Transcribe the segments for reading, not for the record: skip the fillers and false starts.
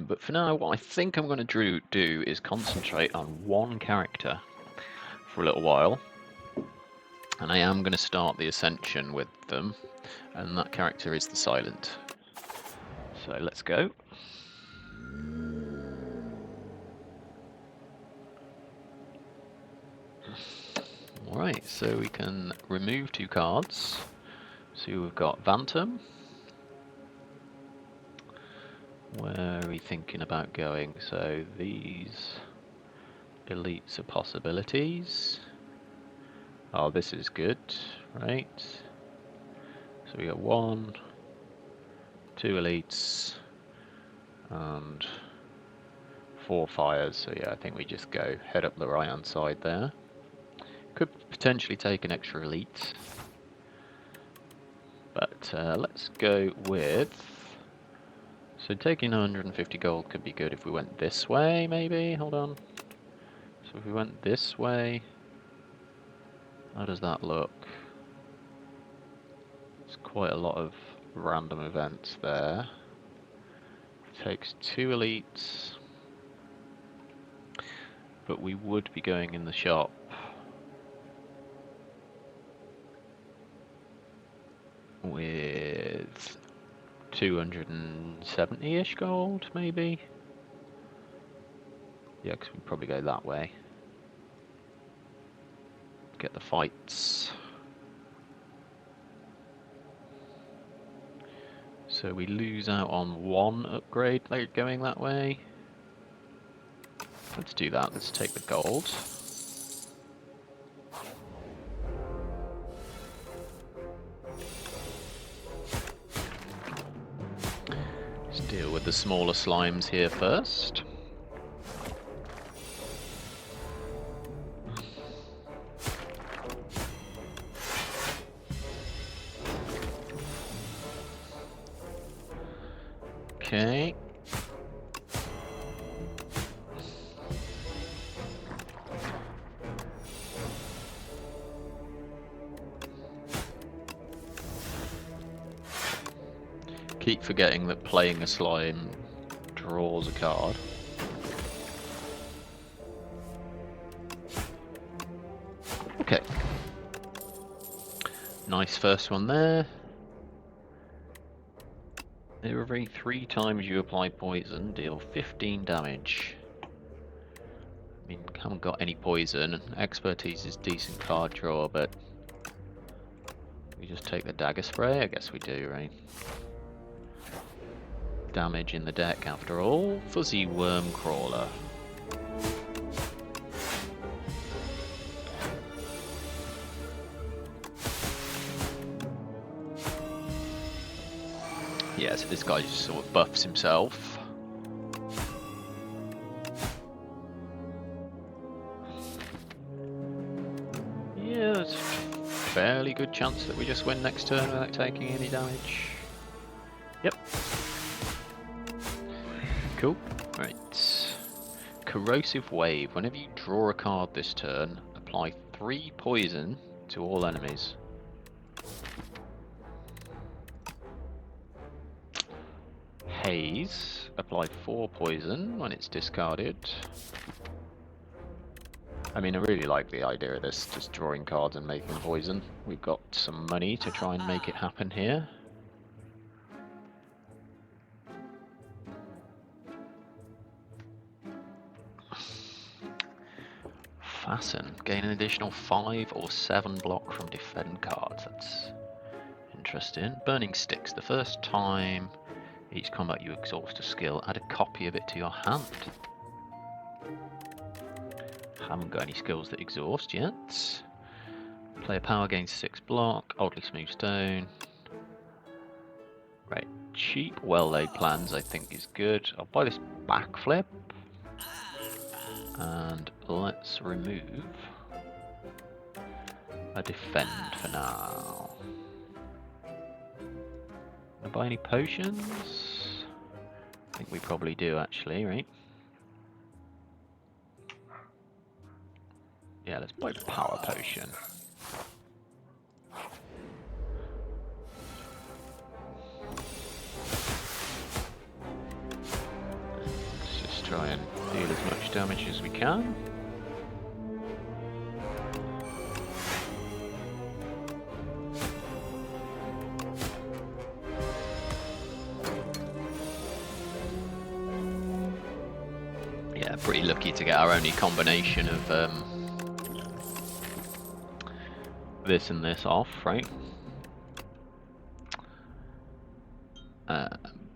But for now, what I think I'm going to do is concentrate on one character for a little while. And I am going to start the Ascension with them, and that character is the Silent. So let's go. Alright, so we can remove 2 cards. So we've got Vantum. Where are we thinking about going? So these elites are possibilities. Oh, this is good, right? So we got 1, 2 elites, and 4 fires. So yeah, I think we just go head up the right hand side there. Could potentially take an extra elite, but let's go with. So taking 150 gold could be good if we went this way, maybe. Hold on. So if we went this way, how does that look? It's quite a lot of random events there. Takes 2 elites, but we would be going in the shop. With 270-ish gold, maybe? Yeah, because we'd probably go that way. Get the fights. So we lose out on 1 upgrade going that way. Let's do that, let's take the gold. Let's deal with the smaller slimes here first. Okay. Keep forgetting that playing a slime draws a card. Okay. Nice first one there. Every 3 times you apply poison, deal 15 damage. I mean, haven't got any poison. Expertise is decent card draw, but we just take the dagger spray? I guess we do, right? Damage in the deck after all. Fuzzy worm crawler. Yeah, so this guy just sort of buffs himself. Yeah, there's a fairly good chance that we just win next turn without taking any damage. Yep. Cool. Right. Corrosive Wave. Whenever you draw a card this turn, apply 3 poison to all enemies. Haze. Apply 4 poison when it's discarded. I mean, I really like the idea of this, just drawing cards and making poison. We've got some money to try and make it happen here. Fasten. Gain an additional 5 or 7 block from defend cards. That's interesting. Burning Sticks. The first time each combat you exhaust a skill, add a copy of it to your hand. Haven't got any skills that exhaust yet. Player power gains 6 block. Oddly Smooth Stone. Right. Cheap, well-laid plans I think is good. I'll buy this backflip. And let's remove a defend for now. Can I buy any potions? I think we probably do actually, right? Yeah, let's buy the power potion. try and deal as much damage as we can. Yeah, pretty lucky to get our only combination of this and this off, right?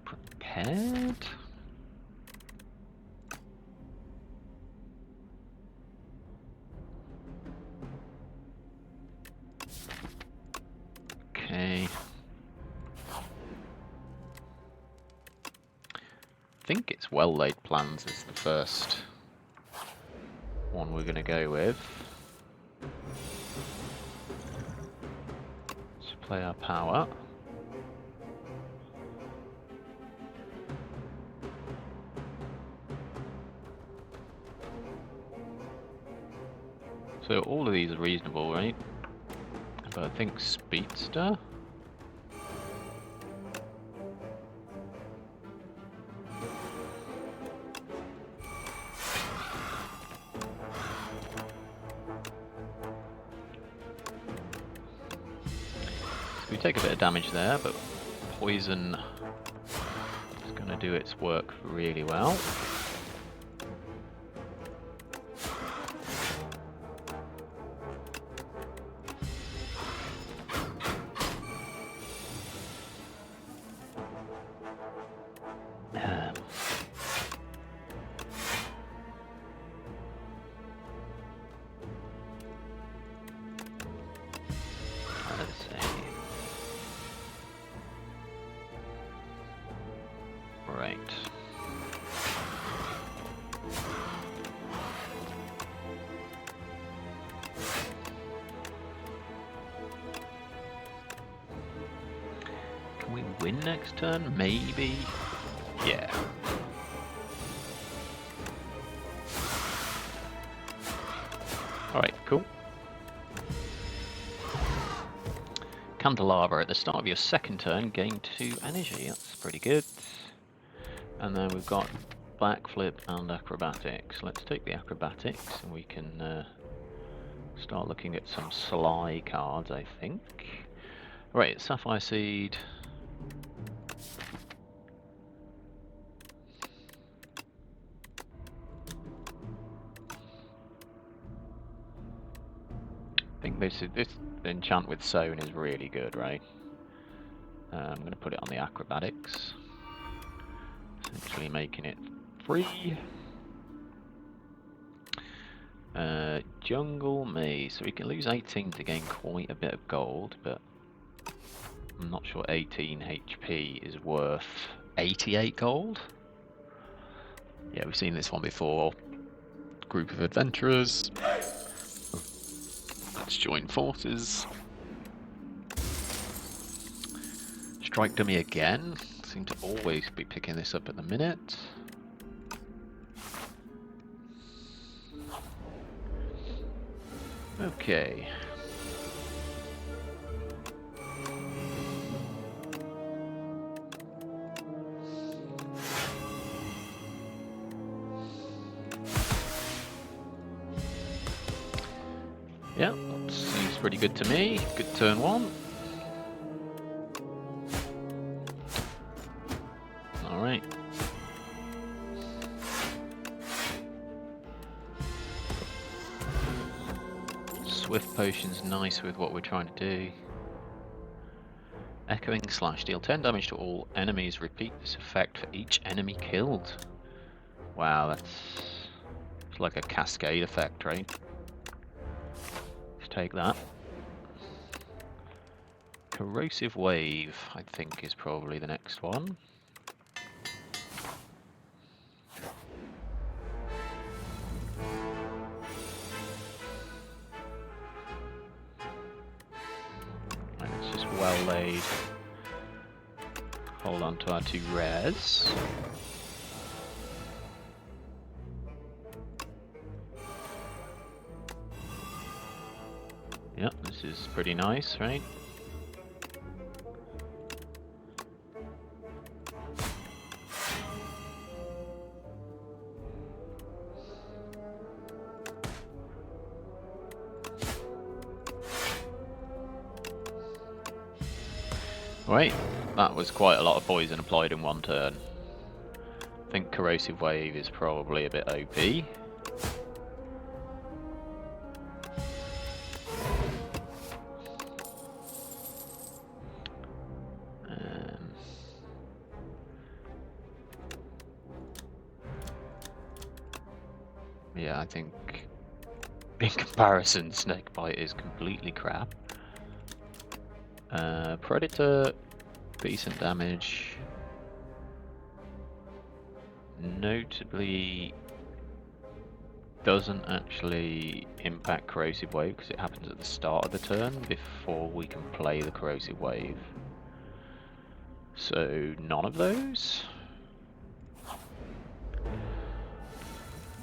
Prepared? Okay. I think it's well-laid plans is the first one we're going to go with. Let's play our power. So all of these are reasonable, right? But I think Speedster? We take a bit of damage there, but poison is going to do its work really well. Right. Can we win next turn? Maybe. Yeah. Alright, cool. Candelabra at the start of your second turn, gain 2 energy. That's pretty good. And then we've got backflip and acrobatics. Let's take the acrobatics and we can start looking at some sly cards, I think. Right, Sapphire Seed. I think this enchant with Sown is really good, right? I'm going to put it on the acrobatics. Essentially making it free. Jungle Maze. So we can lose 18 to gain quite a bit of gold, but I'm not sure 18 HP is worth 88 gold. Yeah, we've seen this one before. Group of adventurers. Let's join forces. Strike dummy again. Seem to always be picking this up at the minute. Okay. Yeah, that seems pretty good to me. Good turn one. Alright. Swift potion's nice with what we're trying to do. Echoing Slash. Deal 10 damage to all enemies. Repeat this effect for each enemy killed. Wow, it's like a cascade effect, right? Let's take that. Corrosive Wave, I think, is probably the next one. Well laid. Hold on to our 2 rares. Yep, this is pretty nice, right? Right, that was quite a lot of poison applied in one turn. I think Corrosive Wave is probably a bit OP. Yeah, I think in comparison, Snakebite is completely crap. Predator, decent damage. Notably, doesn't actually impact Corrosive Wave because it happens at the start of the turn before we can play the Corrosive Wave. So none of those.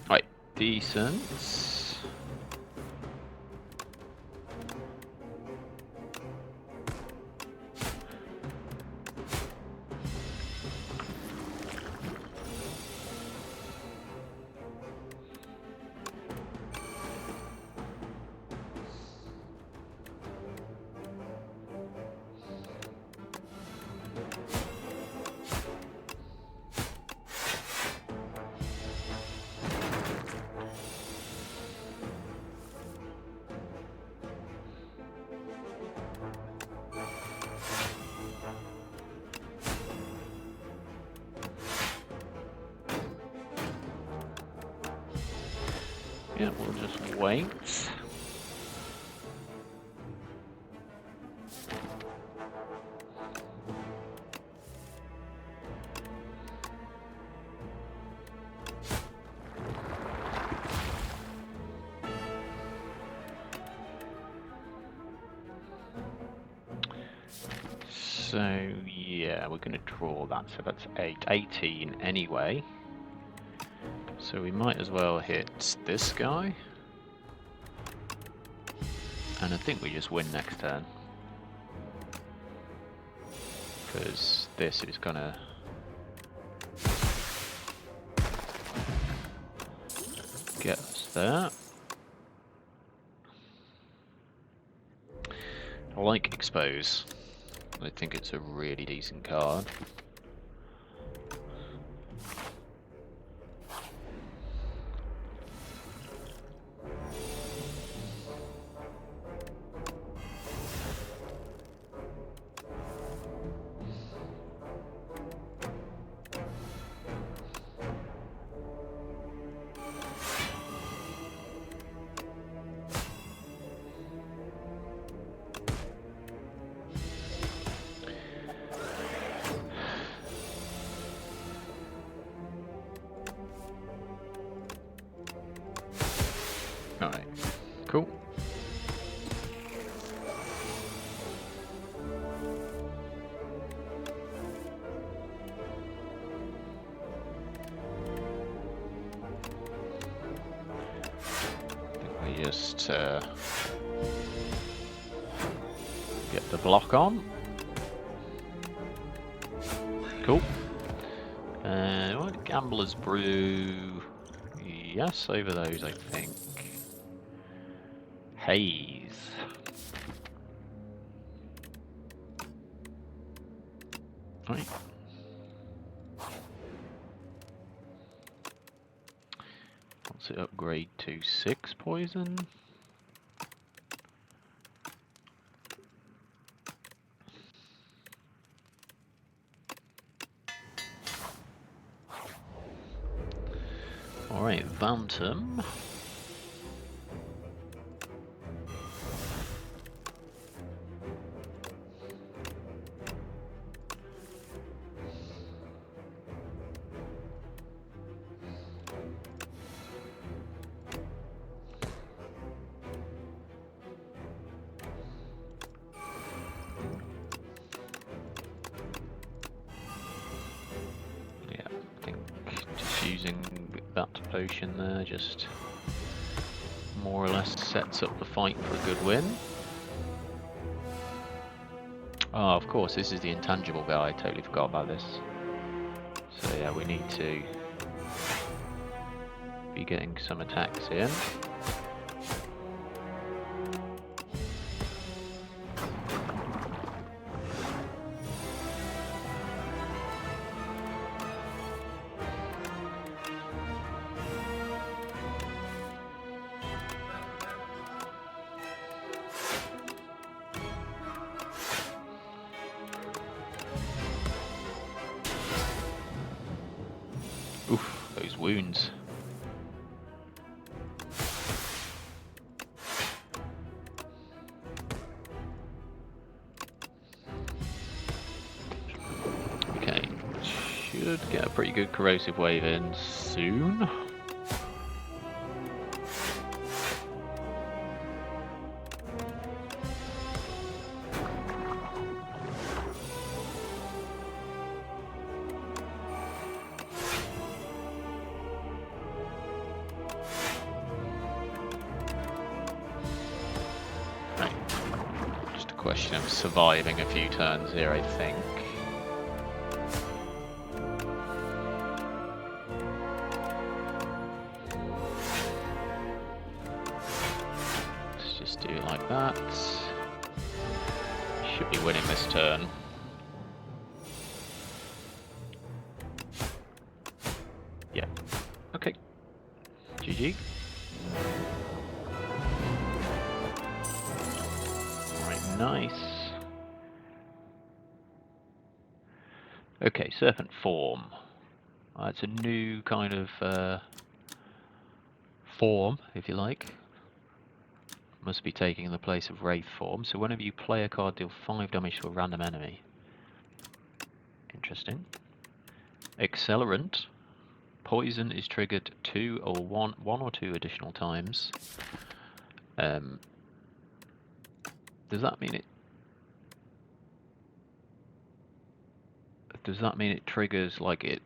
Right, decent. Yeah, we'll just wait. So yeah, we're going to draw that. So that's 18 anyway. So we might as well hit this guy. And I think we just win next turn. Because this is gonna get us there. I like Expose. I think it's a really decent card. Alright, cool. I think we just get the block on. Cool. Gambler's Brew. Yes, over those, I think. Haze. Right. What's it upgrade to? 6 poison? Alright, Phantom. Using that potion there just more or less sets up the fight for a good win. Oh, of course, this is the intangible guy. I totally forgot about this. So yeah, we need to be getting some attacks in. those wounds. Okay, should get a pretty good Corrosive Wave in soon. Question of surviving a few turns here, I think. Let's just do it like that. Should be winning this turn. Yeah. Okay. GG. Nice. Okay, Serpent Form. It's a new kind of form, if you like. Must be taking the place of Wraith Form. So whenever you play a card, deal 5 damage to a random enemy. Interesting. Accelerant. Poison is triggered 1 or 2 additional times. Does that mean it? Does that mean it triggers like it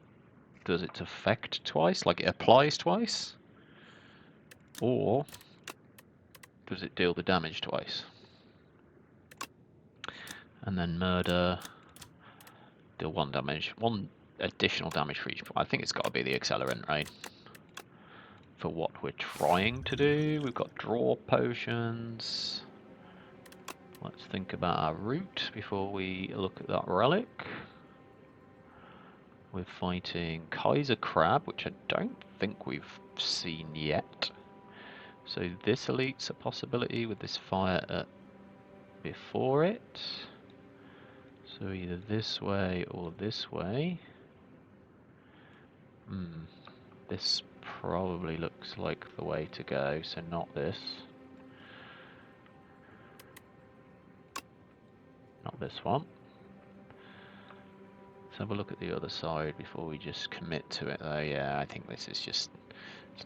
does its effect twice, like it applies twice, or does it deal the damage twice? And then murder, deal 1 damage, 1 additional damage for each. I think it's got to be the accelerant, right? For what we're trying to do, we've got draw potions. Let's think about our route before we look at that relic. We're fighting Kaiser Crab, which I don't think we've seen yet. So this elite's a possibility with this fire before it. So either this way or this way. This probably looks like the way to go, so not this. Not this one. Let's have a look at the other side before we just commit to it though. Yeah, I think this is just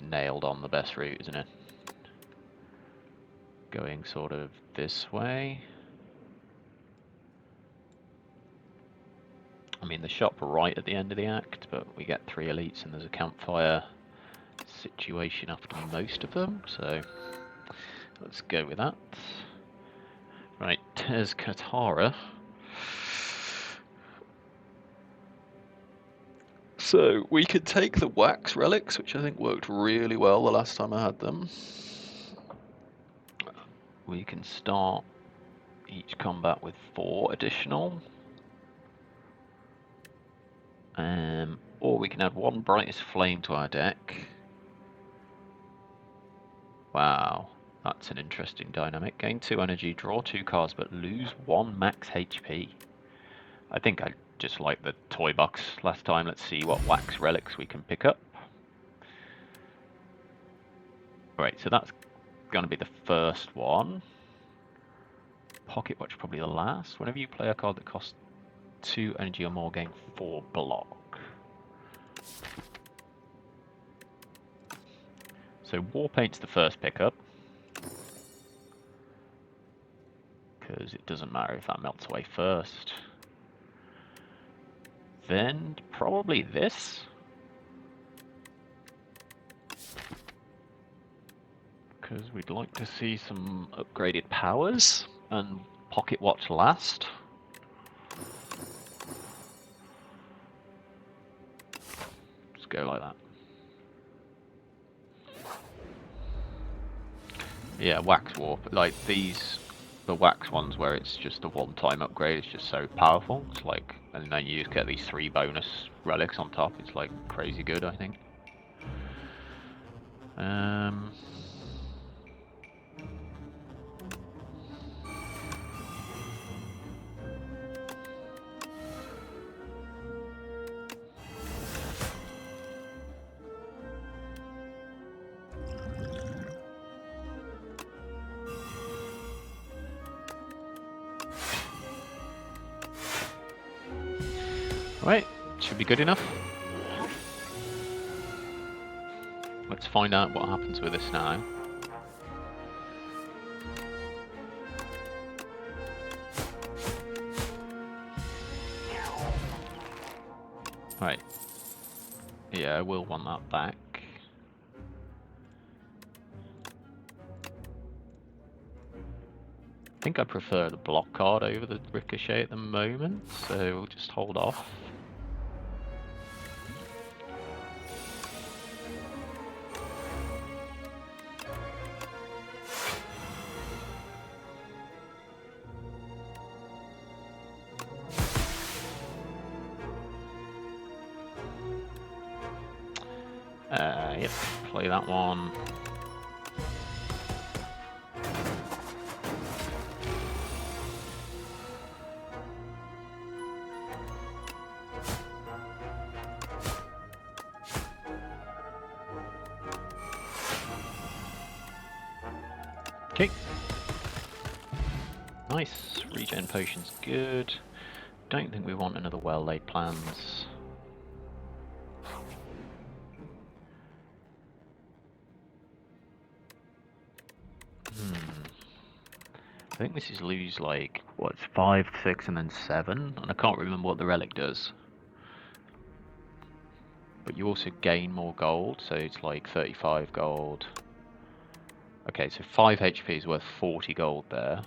nailed on the best route, isn't it? Going sort of this way. I mean, the shop right at the end of the act, but we get 3 elites and there's a campfire situation after most of them, so let's go with that. Right, there's Katara. So we could take the wax relics, which I think worked really well the last time I had them. We can start each combat with 4 additional. Or we can add 1 brightest flame to our deck. Wow, that's an interesting dynamic. Gain 2 energy, draw 2 cards, but lose 1 max HP. I think I just like the toy box last time. Let's see what wax relics we can pick up. Right, so that's going to be the first one. Pocket Watch probably the last. Whenever you play a card that costs 2 energy or more, gain 4 block. So Warpaint's the first pickup, because it doesn't matter if that melts away first. Then probably this, because we'd like to see some upgraded powers, and Pocket Watch last. Just go like that. Yeah, Wax Warp, like these, the Wax ones where it's just a one-time upgrade, it's just so powerful. It's like, and then you just get these 3 bonus relics on top. It's like crazy good, I think. Right, should be good enough. Let's find out what happens with this now. Right. Yeah, I will want that back. I think I prefer the block card over the ricochet at the moment, so we'll just hold off. Yep, play that one. Okay. Nice, regen potion's good. Don't think we want another well-laid plans. I think this is lose like, what, 5, 6 and then 7? And I can't remember what the relic does. But you also gain more gold, so it's like 35 gold. Okay, so 5 HP is worth 40 gold there.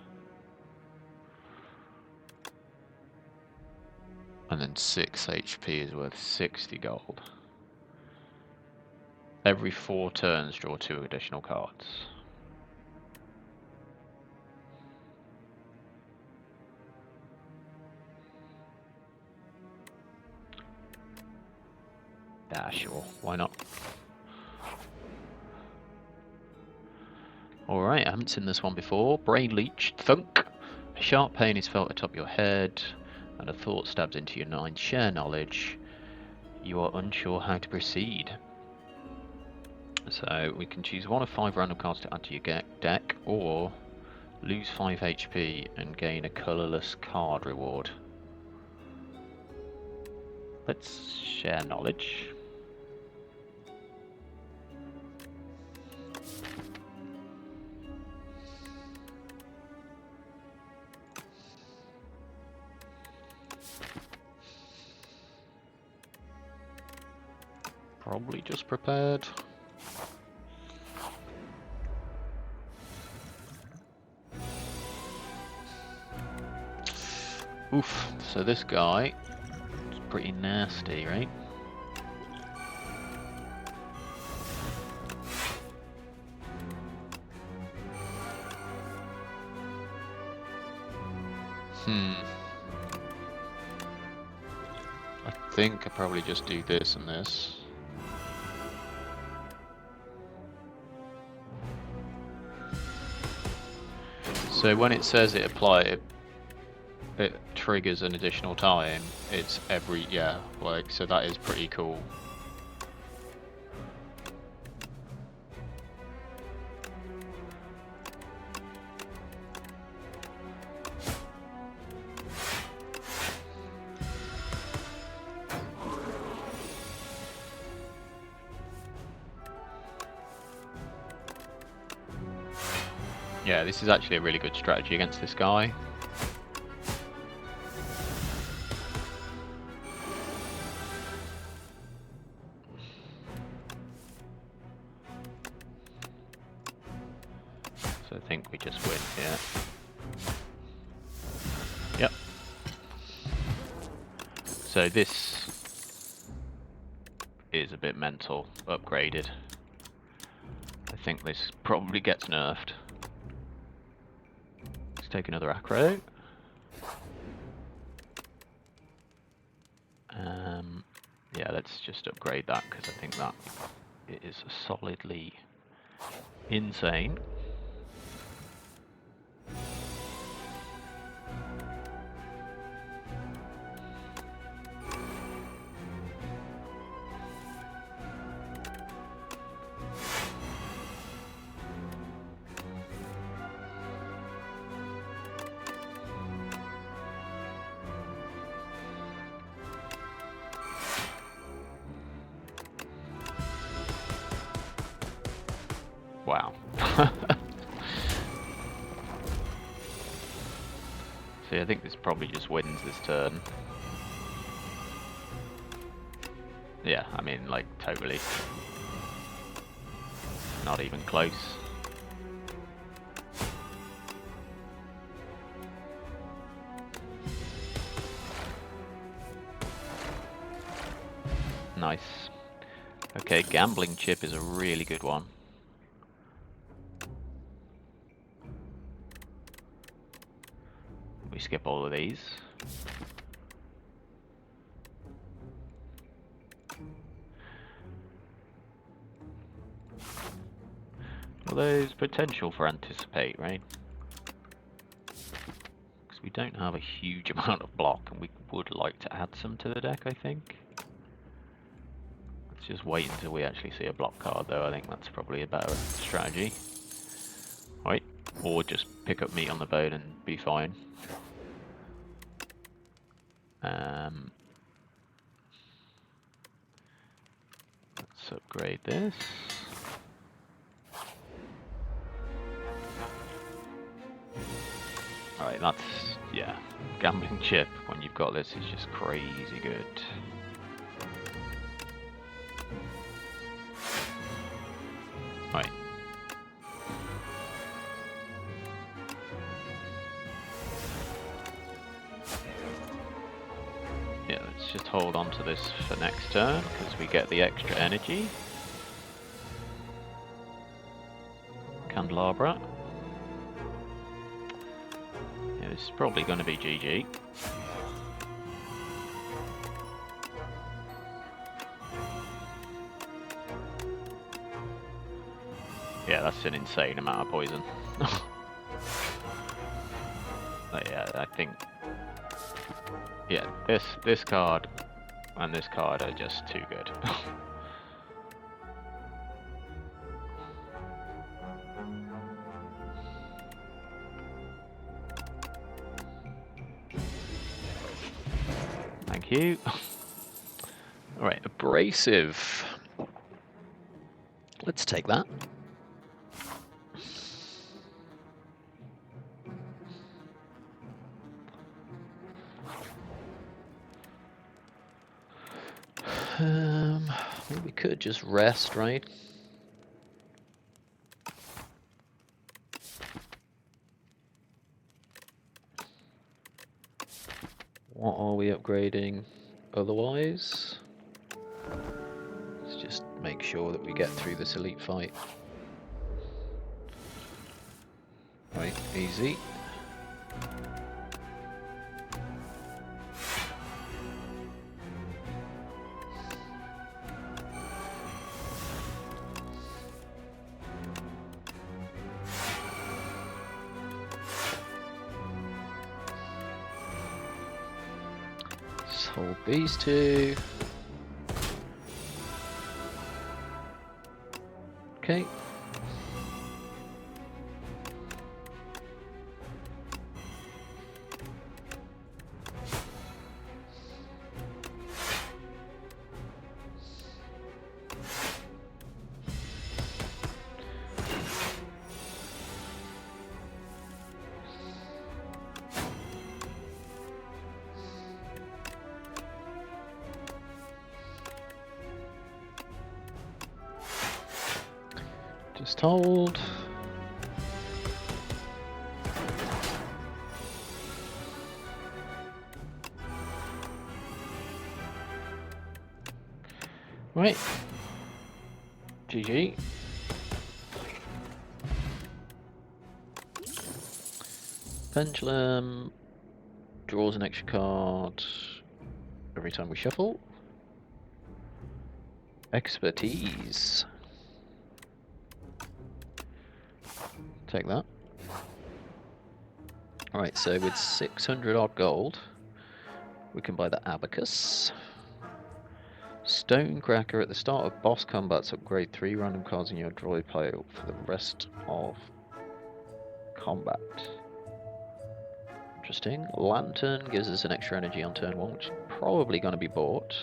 And then 6 HP is worth 60 gold. Every 4 turns, draw 2 additional cards. Yeah, sure, why not? Alright, I haven't seen this one before. Brain Leech, Thunk. A sharp pain is felt atop your head, and a thought stabs into your mind. Share knowledge. You are unsure how to proceed. So we can choose 1 of 5 random cards to add to your deck, or lose 5 HP and gain a colourless card reward. Let's share knowledge. Probably just prepared. Oof, so this guy is pretty nasty, right? I think I probably just do this and this. So when it says it it triggers an additional time, it's every, yeah, like, so that is pretty cool. Yeah, this is actually a really good strategy against this guy. So I think we just win here. Yep. So this is a bit mental, upgraded. I think this probably gets nerfed. Let's take another acro. Yeah, let's just upgrade that because I think that it is solidly insane. Wow. See, I think this probably just wins this turn. Yeah, I mean, like, totally. Not even close. Nice. Okay, gambling chip is a really good one. We skip all of these. Well, there's potential for anticipate, right? Because we don't have a huge amount of block, and we would like to add some to the deck, I think. Let's just wait until we actually see a block card, though. I think that's probably a better strategy. Right? Or just pick up meat on the bone and be fine. Let's upgrade this. Alright, that's, yeah, gambling chip when you've got this is just crazy good. Right. Yeah, let's just hold on to this for next turn, because we get the extra energy. Candelabra. Yeah, this is probably going to be GG. Yeah, that's an insane amount of poison. But yeah, I think... Yeah, this card and this card are just too good. Thank you. Alright, abrasive. Let's take that. We could just rest, right? What are we upgrading otherwise? Let's just make sure that we get through this elite fight. Right, easy. Hold these two. Okay. Just hold. Right. GG. Pendulum draws an extra card every time we shuffle. Expertise. Take that. Alright, so with 600 odd gold, we can buy the Abacus. Stonecracker, at the start of boss combats, upgrade 3 random cards in your droid pile for the rest of combat. Interesting. Lantern gives us an extra energy on turn 1, which is probably going to be bought.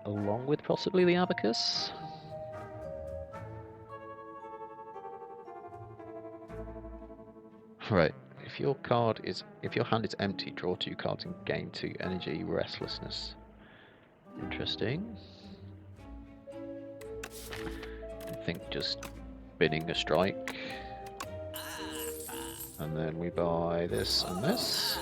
Along with possibly the Abacus. Right. If your hand is empty, draw 2 cards and gain 2 energy. Restlessness. Interesting. I think just bidding a strike, and then we buy this and this.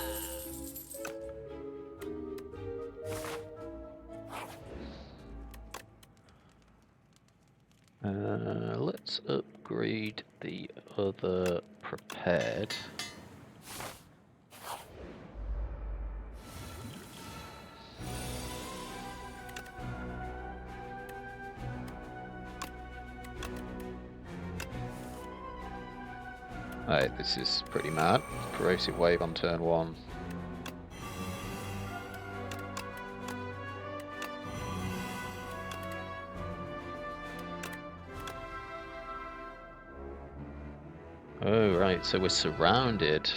Let's upgrade the other prepared. Alright, this is pretty mad. Corrosive Wave on turn 1. Oh, right, so we're surrounded.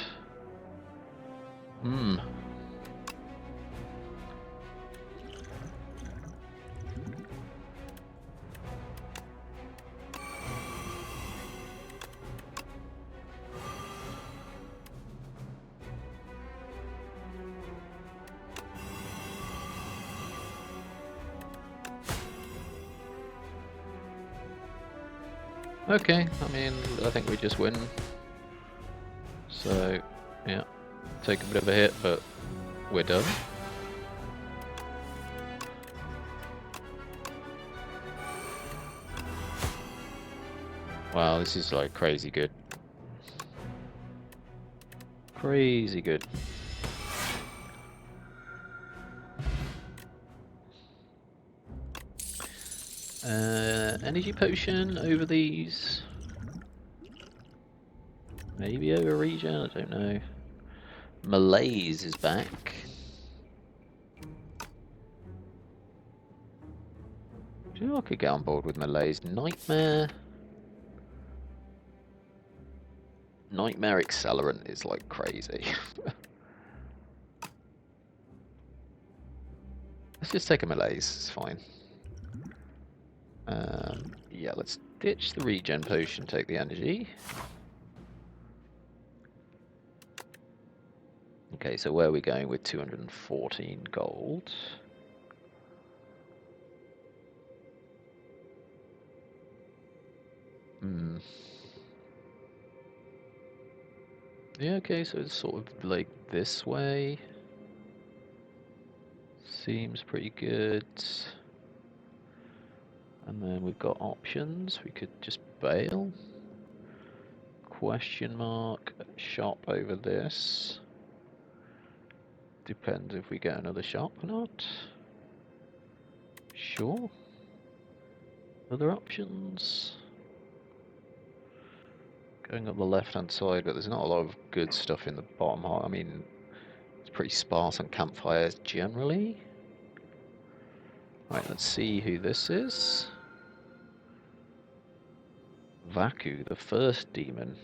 Okay, I mean, I think we just win. So, yeah, take a bit of a hit, but we're done. Wow, this is like crazy good. Crazy good. Energy potion over these. Maybe over regen, I don't know. Malaise is back. Do you know I could get on board with Malaise? Nightmare. Nightmare Accelerant is like crazy. Let's just take a Malaise, it's fine. Yeah, let's ditch the regen potion, take the energy. Okay, so where are we going with 214 gold? Yeah, okay, so it's sort of like this way. Seems pretty good. And then we've got options. We could just bail. Question mark. Shop over this. Depends if we get another shop or not. Sure. Other options. Going up the left hand side, but there's not a lot of good stuff in the bottom half. I mean, it's pretty sparse on campfires generally. Right, let's see who this is. Vaku, the first demon.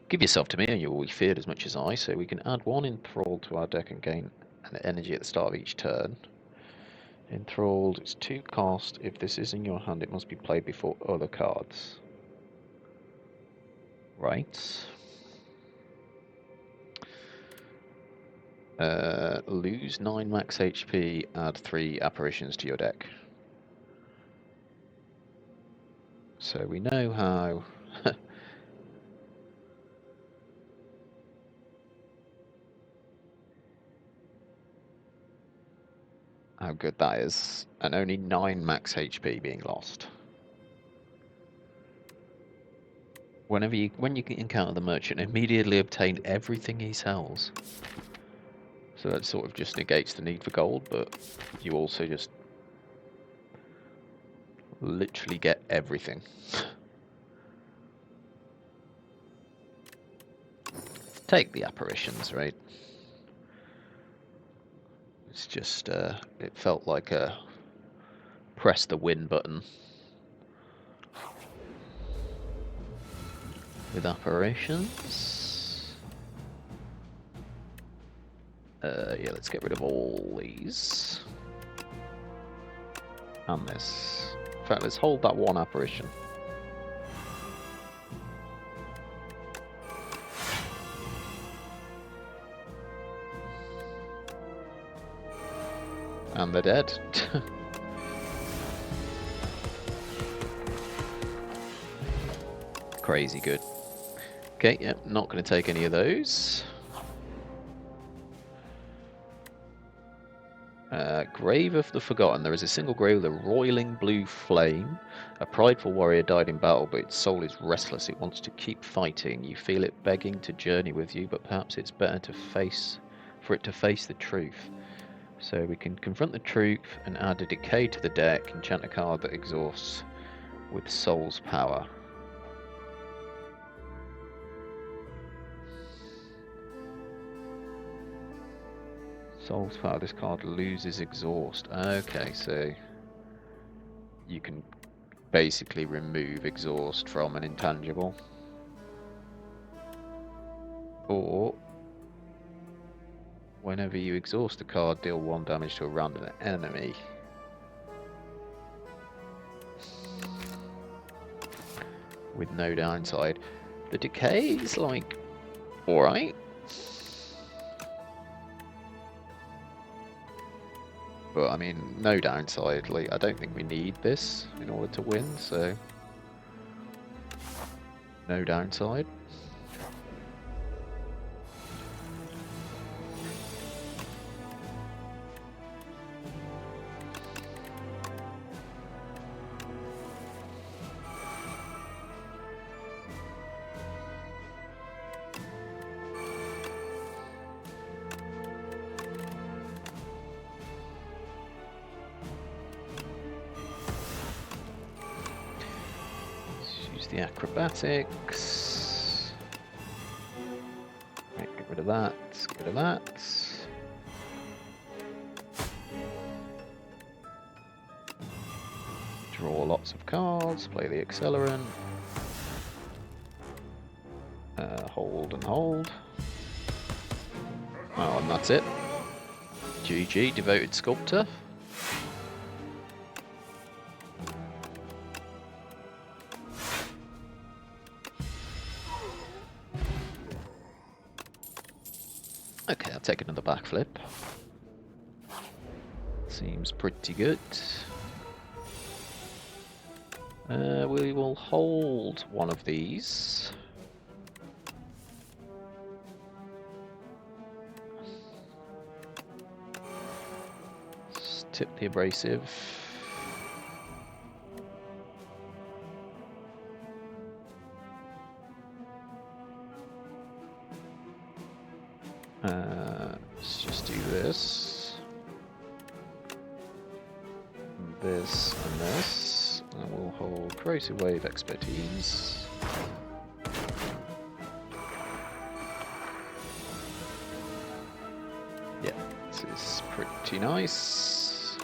Give yourself to me and you will be feared as much as I, so we can add 1 enthralled to our deck and gain an energy at the start of each turn. Enthralled, it's 2 cost. If this is in your hand, it must be played before other cards. Right. Lose 9 max HP, add 3 apparitions to your deck. So we know how how good that is, and only 9 max HP being lost. When you encounter the merchant, immediately obtain everything he sells. So that sort of just negates the need for gold, but you also just literally get everything. Take the apparitions, right? It's just, it felt like a press the win button with apparitions. Yeah, let's get rid of all these. And this. In fact, let's hold that 1 apparition. And they're dead. Crazy good. Okay, yep, not going to take any of those. Grave of the Forgotten. There is a single grave with a roiling blue flame. A prideful warrior died in battle, but its soul is restless. It wants to keep fighting. You feel it begging to journey with you, but perhaps it's better for it to face the truth. So we can confront the truth and add a decay to the deck, enchant a card that exhausts with soul's power. Soul's power, this card loses exhaust. Okay, so you can basically remove exhaust from an intangible. Or whenever you exhaust a card, deal 1 damage to a random enemy. With no downside. The decay is like alright. But I mean, no downside. Like, I don't think we need this in order to win, so no downside. The acrobatics. Right, get rid of that. Get rid of that. Draw lots of cards. Play the Accelerant. Hold and hold. Oh, and that's it. GG, Devoted Sculptor. Okay, I'll take another backflip. Seems pretty good. We will hold one of these. Just tip the abrasive. Let's just do this. This and this. And we'll hold Corrosive Wave expertise. Yeah, this is pretty nice.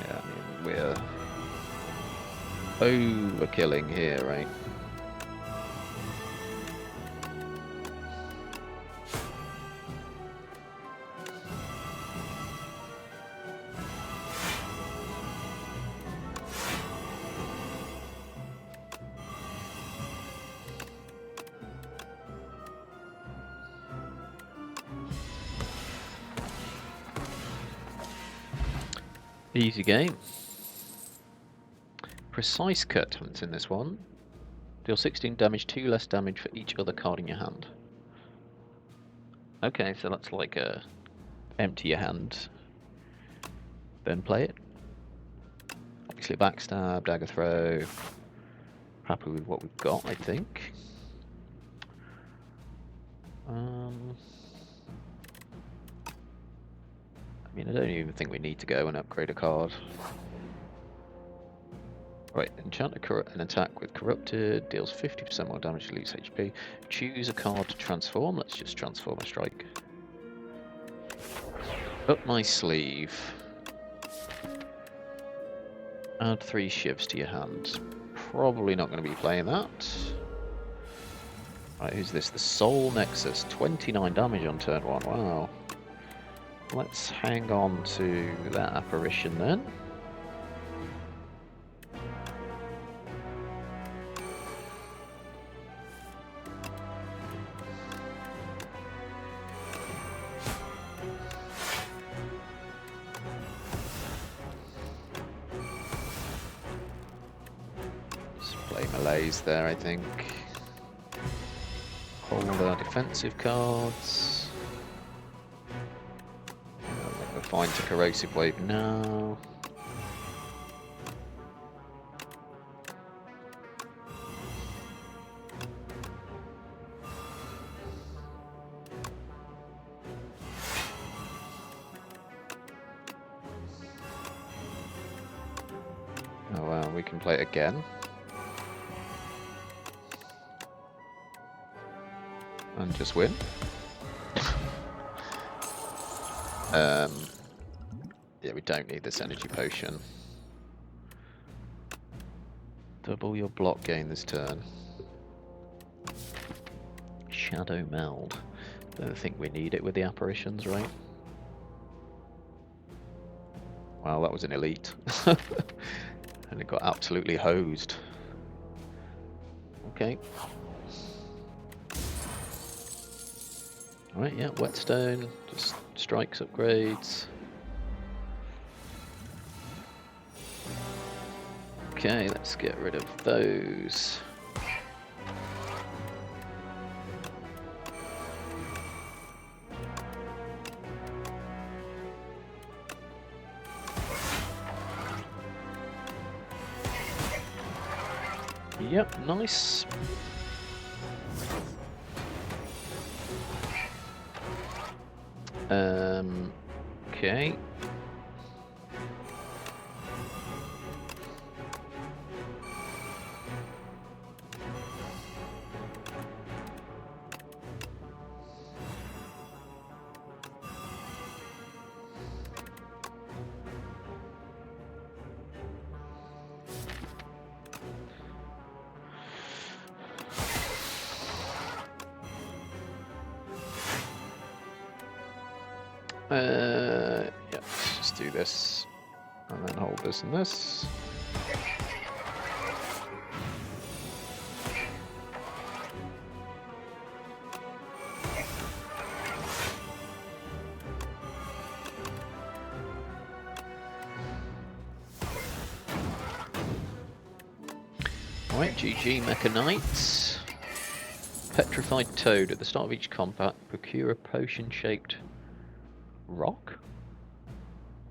Yeah, I mean, we're overkilling here, right? Easy game. Precise Cut that's in this one. Deal 16 damage, 2 less damage for each other card in your hand. Okay, so that's like a empty your hand, then play it. Obviously backstab, dagger throw. Happy with what we've got, I think. I mean, I don't even think we need to go and upgrade a card. Right, enchant an attack with Corrupted, deals 50% more damage to lose HP. Choose a card to transform. Let's just transform a strike. Up my sleeve. Add 3 shivs to your hand. Probably not going to be playing that. Right, who's this? The Soul Nexus. 29 damage on turn 1. Wow. Let's hang on to that apparition then. malaise there, I think. Hold our defensive cards. I think we're fine to Corrosive Wave now. Oh well, we can play it again. And just win. Yeah, we don't need this energy potion. Double your block gain this turn. Shadow Meld. Don't think we need it with the apparitions, right? Wow, that was an elite. And it got absolutely hosed. Okay. Alright, yeah, whetstone, just strikes upgrades. Okay, let's get rid of those. Yep, nice. Okay. Yeah, let's just do this, and then hold this and this. Alright, GG Mecha Knights. Petrified Toad. At the start of each combat, procure a potion-shaped rock.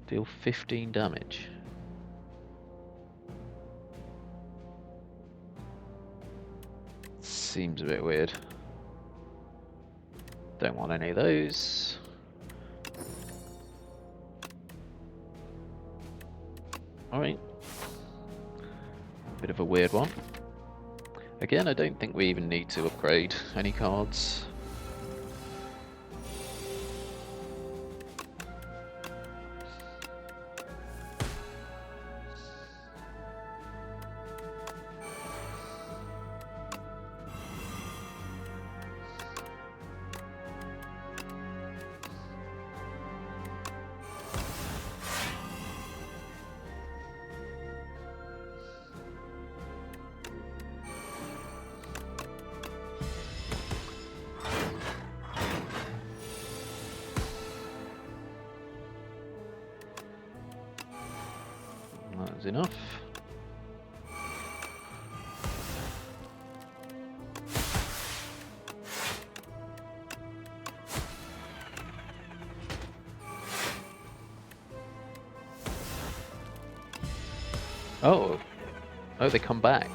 Deal 15 damage. Seems a bit weird. Don't want any of those. Alright. Bit of a weird one. Again, I don't think we even need to upgrade any cards. That's enough. Oh, they come back.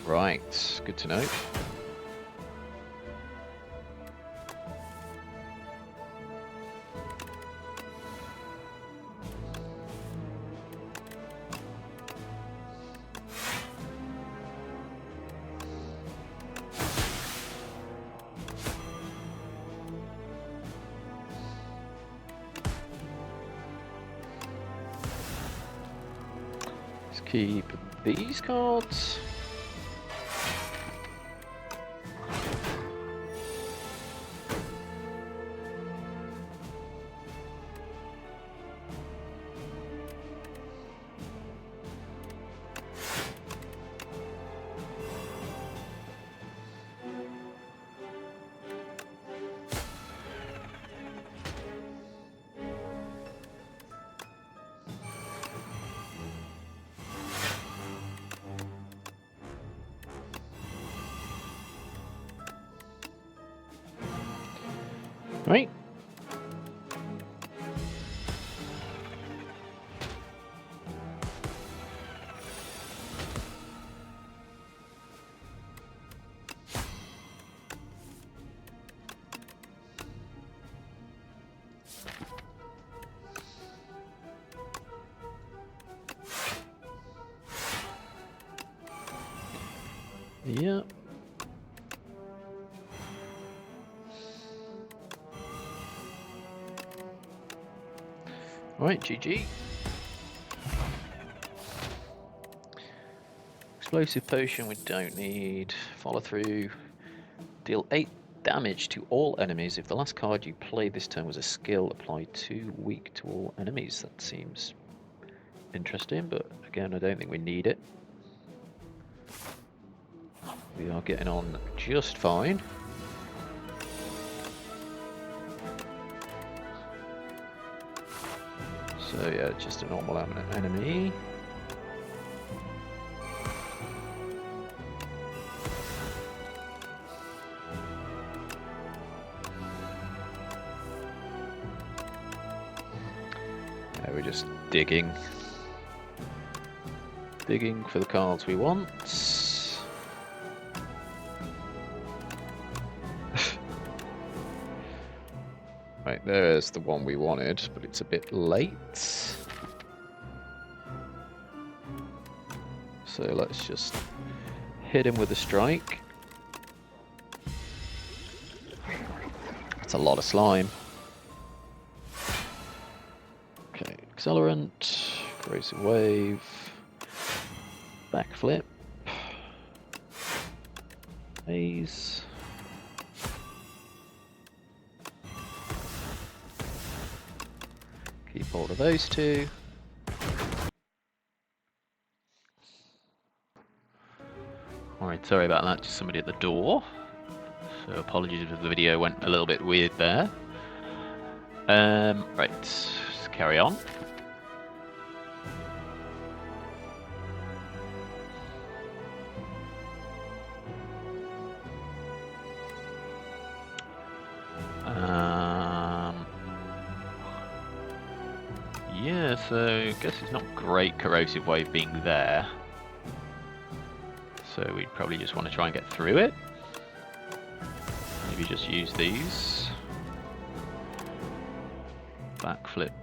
Right, good to know. Keep these cards. Right. Yeah. Alright, GG. Explosive potion we don't need. Follow through. Deal 8 damage to all enemies if the last card you played this turn was a skill applied to weak to all enemies. That seems interesting, but again, I don't think we need it. We are getting on just fine. So yeah, just a normal enemy. Yeah, we're just digging for the cards we want. Right, there's the one we wanted, but it's a bit late. So let's just hit him with a strike. That's a lot of slime. Okay, Accelerant, Corrosive Wave, Backflip, Haze. Keep hold of those two. Alright, sorry about that, just somebody at the door. So apologies if the video went a little bit weird there. Right, let's carry on. Yeah, so I guess it's not great Corrosive Wave being there. So we'd probably just want to try and get through it. Maybe just use these. Backflip,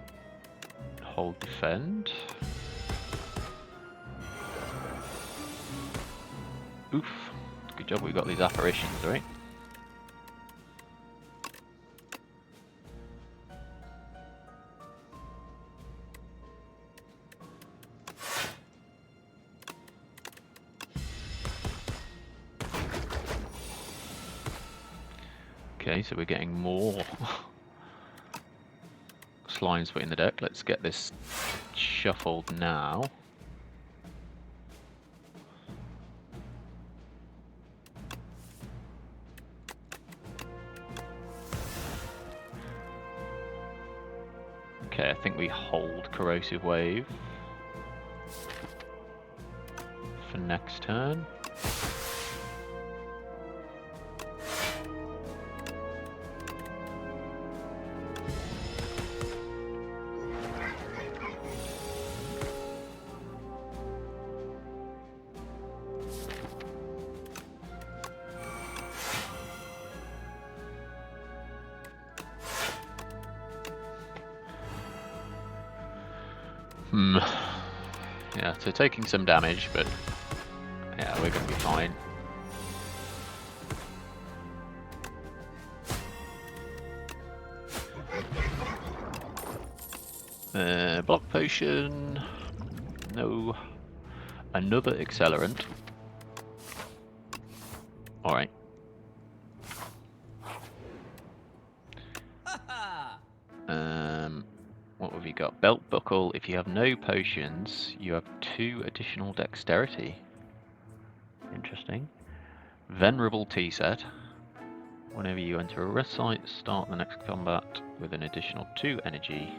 hold, defend. Oof, good job we got these apparitions, right? Okay, so we're getting more slimes put in the deck. Let's get this shuffled now. Okay, I think we hold Corrosive Wave for next turn. Yeah, so taking some damage, but yeah, we're going to be fine. Block potion. No. Another accelerant. Alright. What have you got? Belt buckle. If you have no potions, you have 2 additional dexterity. Interesting. Venerable tea set. Whenever you enter a rest site, start the next combat with an additional 2 energy.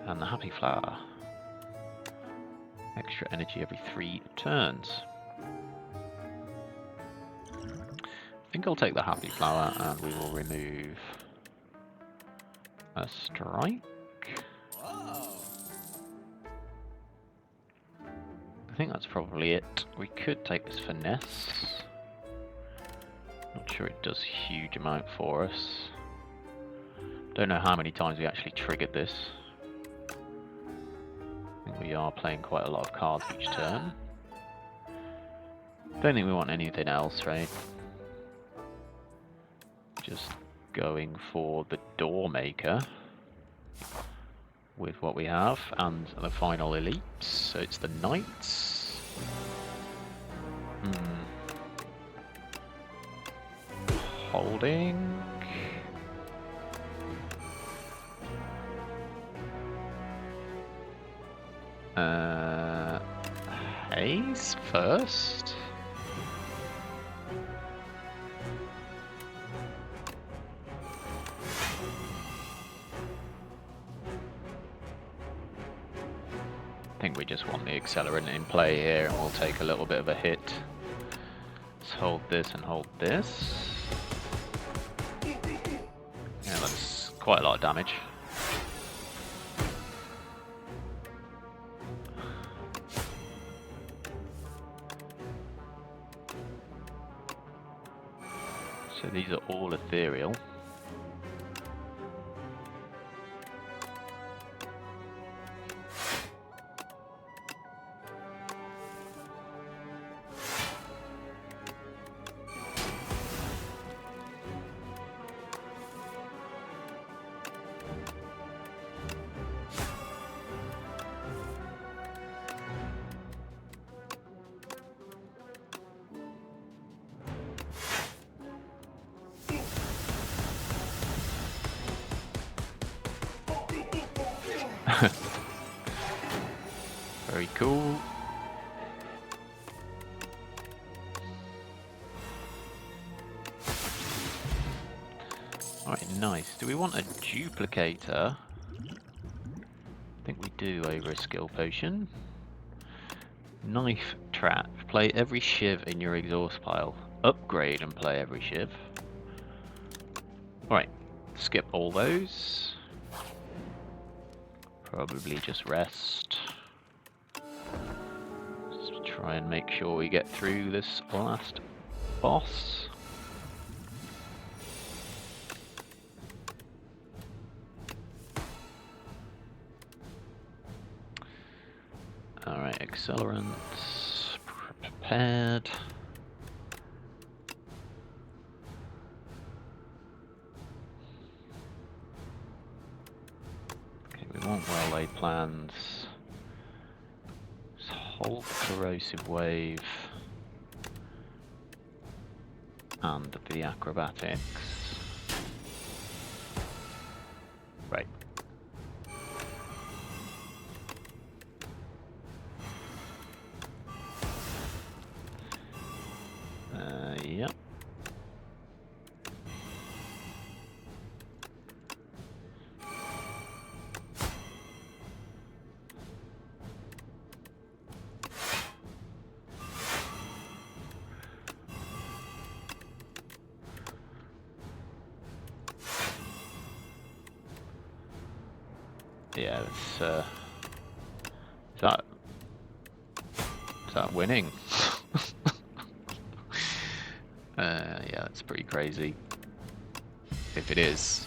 And the happy flower. Extra energy every 3 turns. I think I'll take the happy flower and we will remove a strike. I think that's probably it. We could take this finesse. Not sure it does a huge amount for us. Don't know how many times we actually triggered this. I think we are playing quite a lot of cards each turn. Don't think we want anything else, right? Just going for the door maker with what we have and the final elites. So it's the knights. Holding. Haze first. I think we just want the accelerant in play here, and we'll take a little bit of a hit. Let's hold this and hold this. Yeah, that's quite a lot of damage. So these are all ethereal. Very cool. Alright, nice. Do we want a duplicator? I think we do over a skill potion. Knife trap. Play every shiv in your exhaust pile. Upgrade and play every shiv. Alright, skip all those. Probably just rest. Just try and make sure we get through this last boss. Alright, accelerants prepared. Okay, we want well-laid plans. Let's hold Corrosive Wave and the acrobatics. Right. Yep. Yeah, it's is that winning? Yeah, that's pretty crazy. If it is.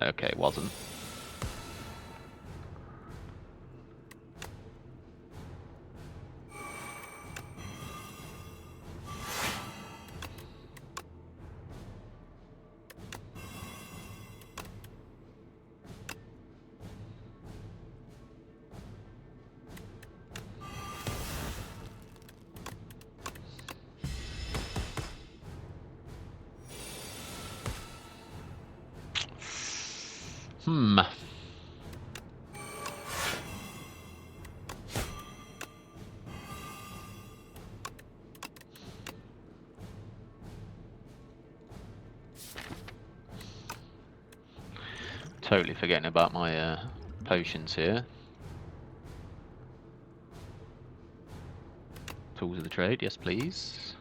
Okay, it wasn't. Totally forgetting about my potions here. Tools of the trade, yes please.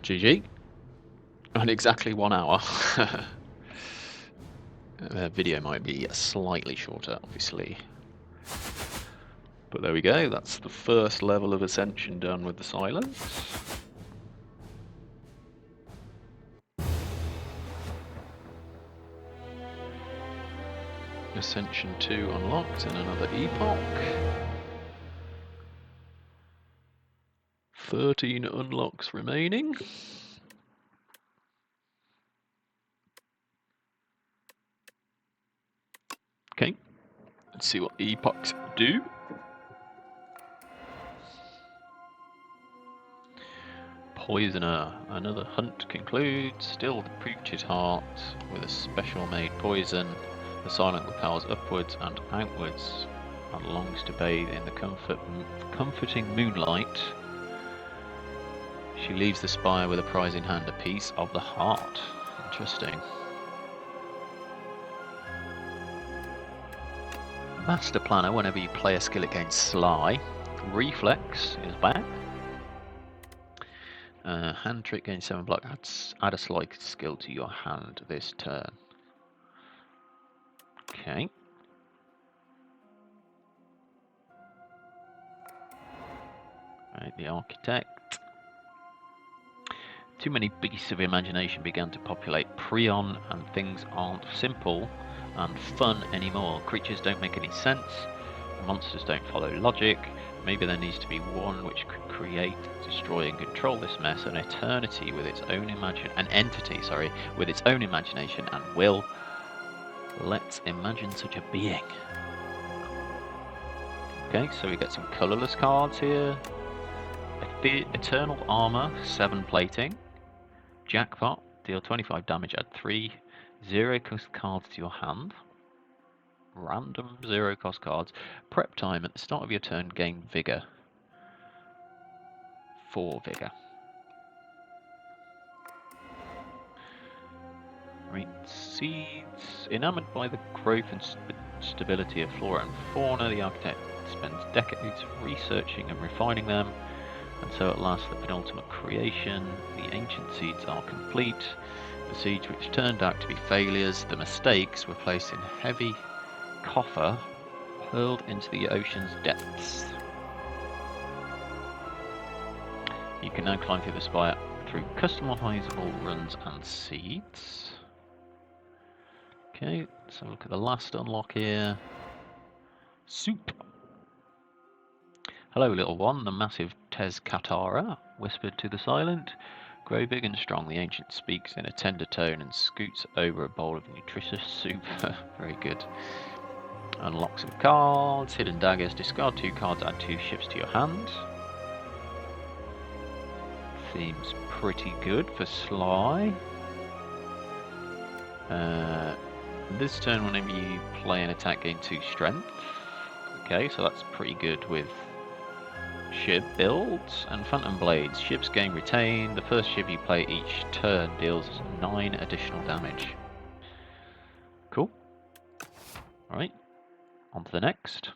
GG. And exactly 1 hour. Video might be slightly shorter, obviously. But there we go, that's the first level of Ascension done with the silence. Ascension 2 unlocked in another epoch. 13 unlocks remaining. Okay, let's see what epochs do. Poisoner, another hunt concludes. Still the preacher's heart with a special made poison. The silent repels upwards and outwards and longs to bathe in the comforting moonlight. She leaves the spire with a prize in hand, a piece of the heart. Interesting. Master Planner, whenever you play a skill against Sly. Reflex is back. Hand trick gains 7 block. Add a Sly skill to your hand this turn. Okay. Right, the Architect. Too many beasts of imagination began to populate Prion, and things aren't simple and fun anymore. Creatures don't make any sense. Monsters don't follow logic. Maybe there needs to be one which could create, destroy, and control this mess. An eternity with its own an entity, sorry, with its own imagination and will. Let's imagine such a being. Okay, so we get some colourless cards here. Eternal Armour, 7 plating. Jackpot, deal 25 damage, add 3 0-cost cards to your hand. Random 0-cost cards. Prep time, at the start of your turn, gain Vigour. 4 Vigour. Right, Seeds. Enamoured by the growth and stability of flora and fauna, the Architect spends decades researching and refining them. And so at last the penultimate creation, the ancient seeds are complete. The seeds which turned out to be failures, the mistakes, were placed in a heavy coffer hurled into the ocean's depths. You can now climb through the spire through customizable runs and seeds. Okay, let's have a look at the last unlock here. Soup. Hello, little one, the massive Tez Katara whispered to the silent. Grow big and strong, the ancient speaks in a tender tone and scoots over a bowl of nutritious soup. Very good. Unlock some cards, hidden daggers, discard 2 cards, add 2 ships to your hand. Seems pretty good for Sly. This turn, whenever you play an attack, gain 2 strength. Okay, so that's pretty good with ship builds. And Phantom Blades. Ships gain retain. The first ship you play each turn deals 9 additional damage. Cool. Alright, on to the next.